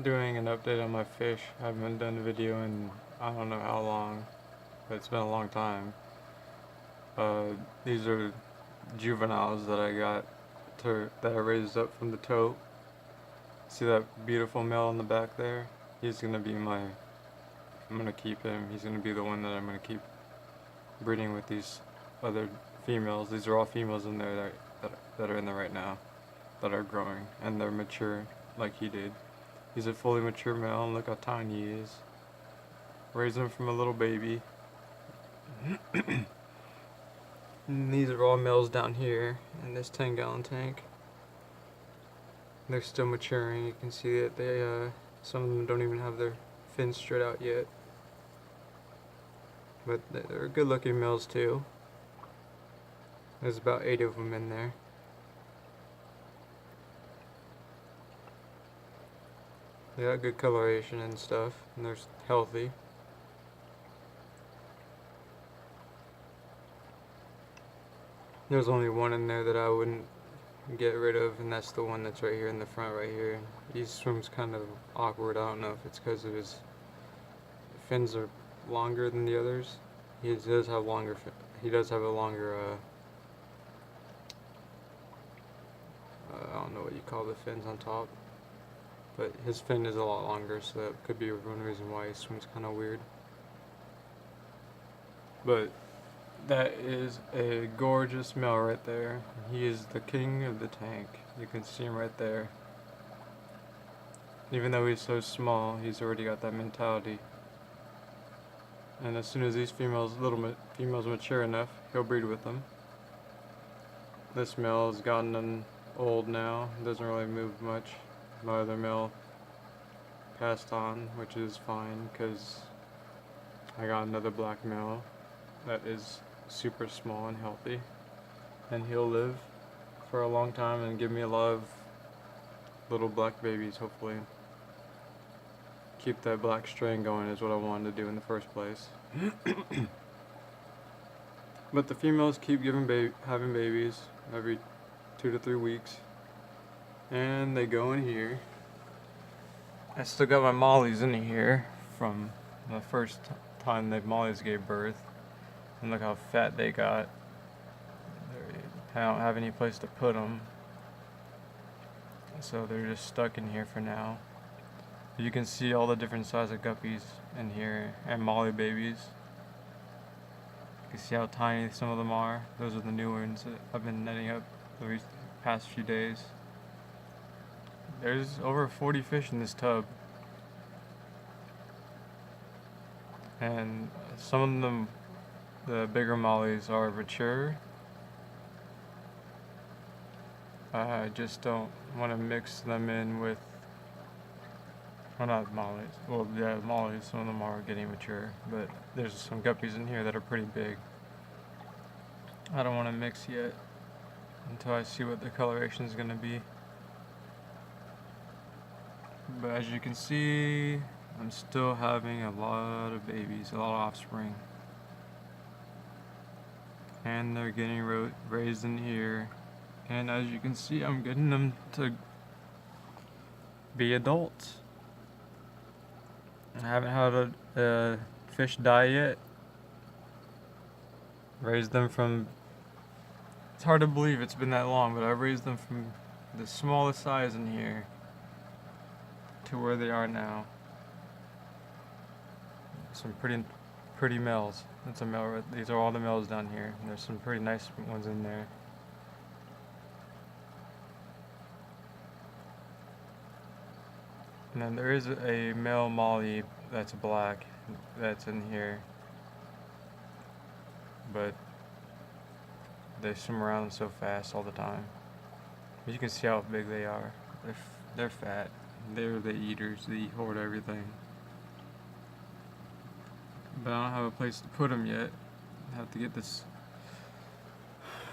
Doing an update on my fish. I haven't done a video in I don't know how long, but it's been a long time. These are juveniles that I got that I raised up from the tote. See that beautiful male in the back there? He's gonna be I'm gonna keep him. He's gonna be the one that I'm gonna keep breeding with these other females. These are all females in there that are in there right now that are growing and they're mature like he did. He's a fully mature male, and look how tiny he is. Raised him from a little baby. And these are all males down here in this 10-gallon tank. They're still maturing. You can see that some of them don't even have their fins straight out yet. But they're good looking males too. There's about 8 of them in there. They got good coloration and stuff, and they're healthy. There's only one in there that I wouldn't get rid of, and that's the one that's right here in the front right here. He swims kind of awkward. I don't know if it's because of his fins are longer than the others. He does have a longer I don't know what you call the fins on top, but his fin is a lot longer, so that could be one reason why he swims kind of weird. But that is a gorgeous male right there. He is the king of the tank. You can see him right there. Even though he's so small, he's already got that mentality. And as soon as these females mature enough, he'll breed with them. This male has gotten old now. Doesn't really move much. My other male passed on, which is fine because I got another black male that is super small and healthy, and he'll live for a long time and give me a lot of little black babies. Hopefully keep that black strain going is what I wanted to do in the first place. But the females keep having babies every 2 to 3 weeks, and they go in here. I still got my mollies in here from the first time the mollies gave birth. And look how fat they got. I don't have any place to put them, so they're just stuck in here for now. You can see all the different size of guppies in here, and molly babies. You can see how tiny some of them are. Those are the new ones that I've been netting up the past few days. There's over 40 fish in this tub, and some of them, the bigger mollies, are mature. I just don't want to mix them in with, well, not mollies. Well, yeah, mollies, some of them are getting mature, but there's some guppies in here that are pretty big. I don't want to mix yet until I see what the coloration is going to be. But as you can see, I'm still having a lot of babies, a lot of offspring. And they're getting raised in here. And as you can see, I'm getting them to be adults. I haven't had a fish die yet. Raised them from, it's hard to believe it's been that long, but I've raised them from the smallest size in here to where they are now. Some pretty males. That's a male. These are all the males down here. And there's some pretty nice ones in there. And then there is a male molly that's black that's in here, but they swim around so fast all the time. But you can see how big they are. They're fat. They're the eaters. They hoard everything. But I don't have a place to put them yet. I have to get this.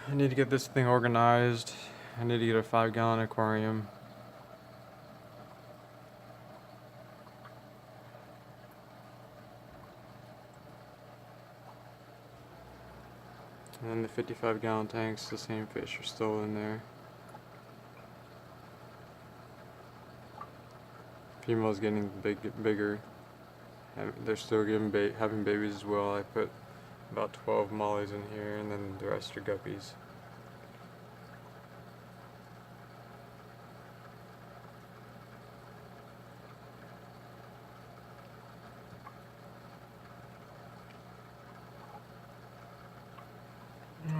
I need to get this thing organized. I need to get a 5-gallon aquarium. And then the 55-gallon tanks, the same fish are still in there. females getting bigger. And they're still having babies as well. I put about 12 mollies in here, and then the rest are guppies.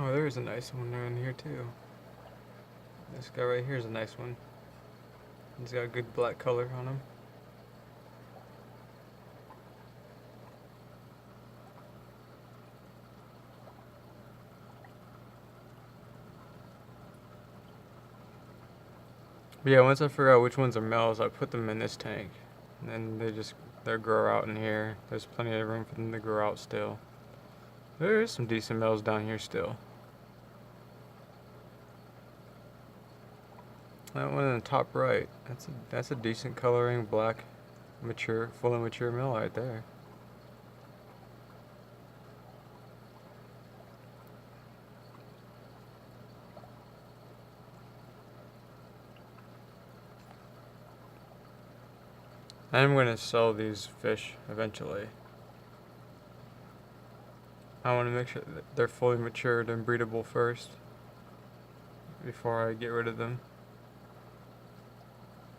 Oh, there's a nice one down here too. This guy right here is a nice one. He's got a good black color on him. But yeah, once I figure out which ones are males, I put them in this tank. And then they grow out in here. There's plenty of room for them to grow out still. There is some decent males down here still. That one in the top right, that's a decent coloring, black, fully mature male right there. I'm going to sell these fish eventually. I want to make sure that they're fully matured and breedable first before I get rid of them.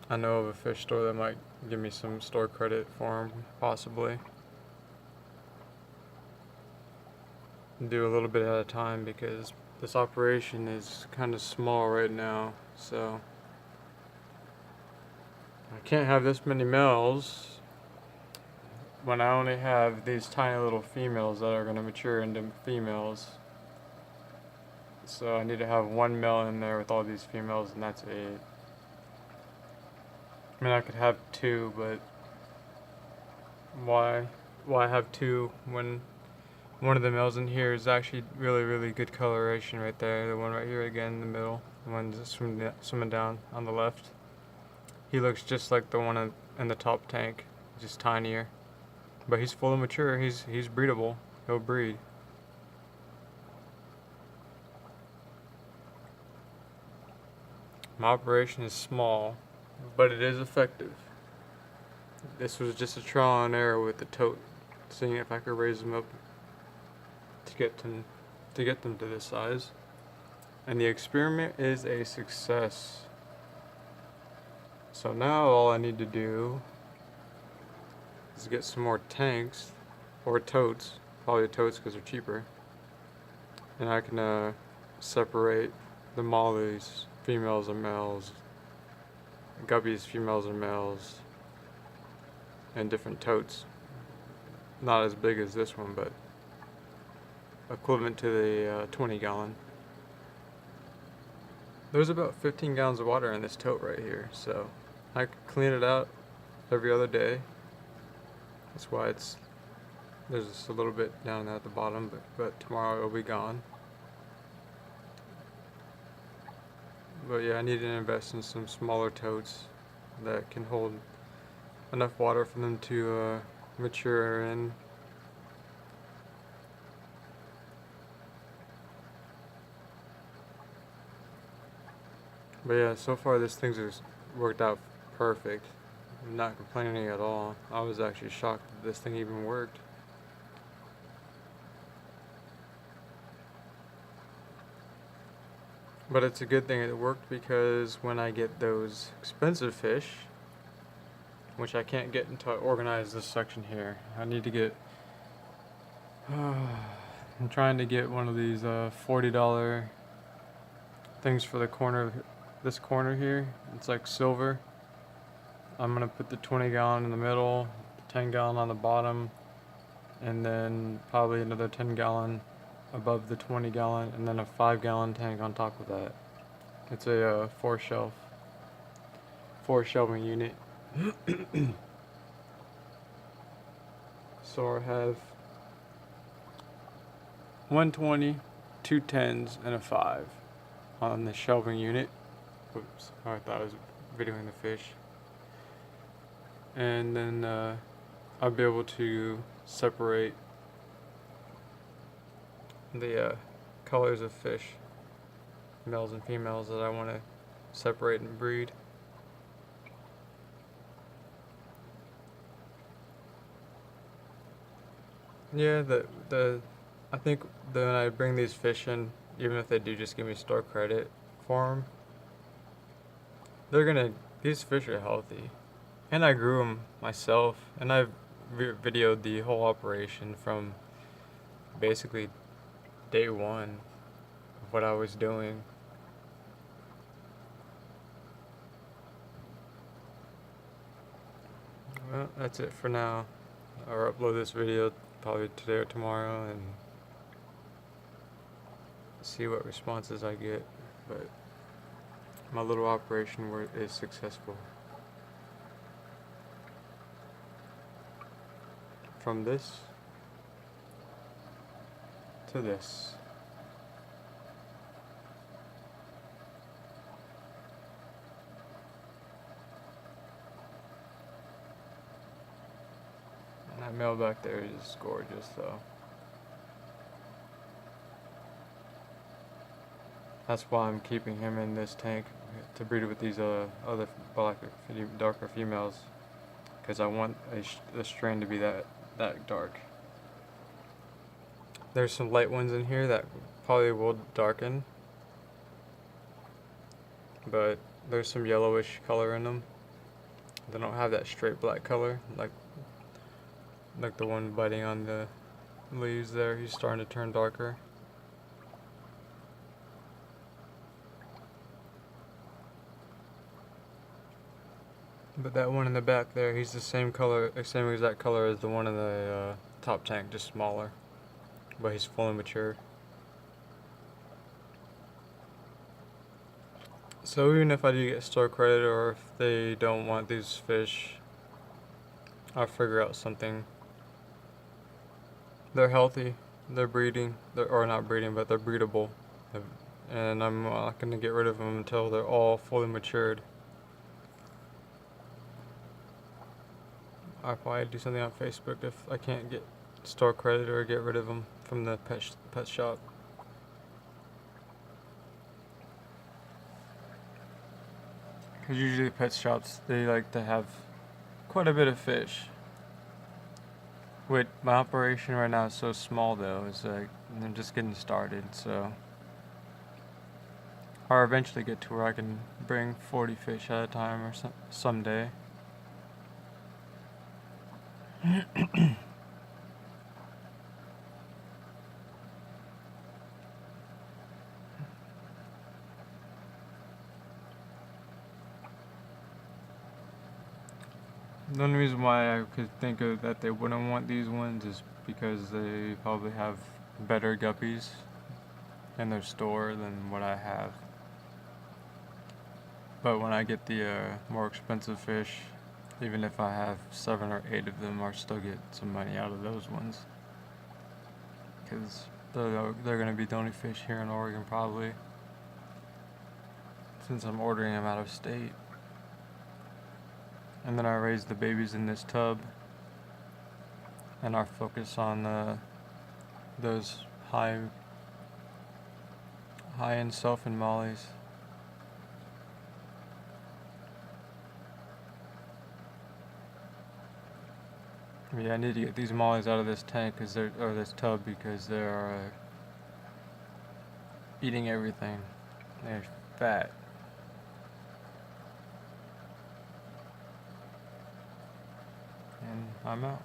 I know of a fish store that might give me some store credit for them, possibly. Do a little bit at a time because this operation is kind of small right now, so I can't have this many males when I only have these tiny little females that are going to mature into females. So I need to have one male in there with all these females, and that's it. I mean, I could have two, but why have two when one of the males in here is actually really good coloration right there. The one right here again in the middle, the one just swimming down on the left. He looks just like the one in the top tank, just tinier. But he's fully mature. He's breedable. He'll breed. My operation is small, but it is effective. This was just a trial and error with the tote, seeing if I could raise them up to get them to this size. And the experiment is a success. So now all I need to do is get some more tanks or totes, probably totes because they're cheaper, and I can separate the mollies, females and males, guppies, females and males, in different totes. Not as big as this one, but equivalent to the 20 gallon. There's about 15 gallons of water in this tote right here, so I clean it out every other day. That's why there's just a little bit down at the bottom, but tomorrow it'll be gone. But yeah, I need to invest in some smaller totes that can hold enough water for them to mature in. But yeah, so far this thing's just worked out perfect. I'm not complaining at all. I was actually shocked that this thing even worked. But it's a good thing it worked, because when I get those expensive fish, which I can't get until I organize this section here, I need to get I'm trying to get one of these $40 things for the corner, this corner here. It's like silver. I'm gonna put the 20 gallon in the middle, 10 gallon on the bottom, and then probably another 10 gallon above the 20 gallon, and then a 5 gallon tank on top of that. It's a 4-shelving unit. So I have 120, 2 10s, and a 5 on the shelving unit. Oops, I thought I was videoing the fish. And then I'll be able to separate the colors of fish, males and females, that I want to separate and breed. Yeah, I think that when I bring these fish in, even if they do just give me store credit for them, these fish are healthy. And I grew them myself, and I've videoed the whole operation from basically day one of what I was doing. Well, that's it for now. I'll upload this video probably today or tomorrow and see what responses I get. But my little operation is successful. From this to this. And that male back there is gorgeous though. That's why I'm keeping him in this tank to breed with these other darker females, because I want a strain to be that dark. There's some light ones in here that probably will darken, but there's some yellowish color in them. They don't have that straight black color like the one biting on the leaves there. He's starting to turn darker. But that one in the back there, he's the same exact color as the one in the top tank, just smaller. But he's fully matured. So even if I do get store credit, or if they don't want these fish, I'll figure out something. They're healthy, they're breeding, or not breeding, but they're breedable. And I'm not going to get rid of them until they're all fully matured. I'll probably do something on Facebook if I can't get store credit or get rid of them from the pet shop. Because usually pet shops, they like to have quite a bit of fish. With my operation right now is so small though, it's like I'm just getting started, so I'll eventually get to where I can bring 40 fish at a time or someday. The only reason why I could think of that they wouldn't want these ones is because they probably have better guppies in their store than what I have. But when I get the more expensive fish, even if I have 7 or 8 of them, I'll still get some money out of those ones. Because they're going to be the only fish here in Oregon probably, since I'm ordering them out of state. And then I raise the babies in this tub, and I focus on those high-end soften mollies. Yeah, I need to get these mollies out of this tank or this tub, because they're eating everything. They're fat. And I'm out.